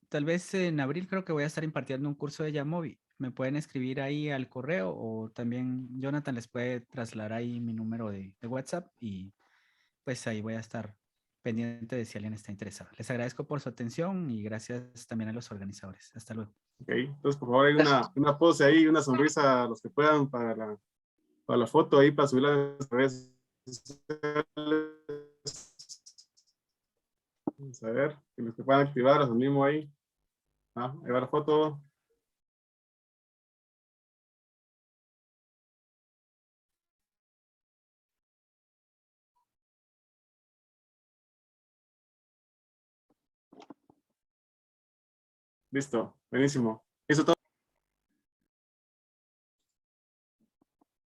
tal vez en abril creo que voy a estar impartiendo un curso de Jamovi. Me pueden escribir ahí al correo o también Jonathan les puede trasladar ahí mi número de WhatsApp y pues ahí voy a estar pendiente de si alguien está interesado. Les agradezco por su atención y gracias también a los organizadores. Hasta luego. Ok, entonces por favor hay Gracias. una pose ahí, una sonrisa a los que puedan para la foto ahí, para subirla a las redes sociales. Vamos a ver, que los que puedan activar, los animo ahí. Ahí va la foto. Listo, buenísimo. Eso todo.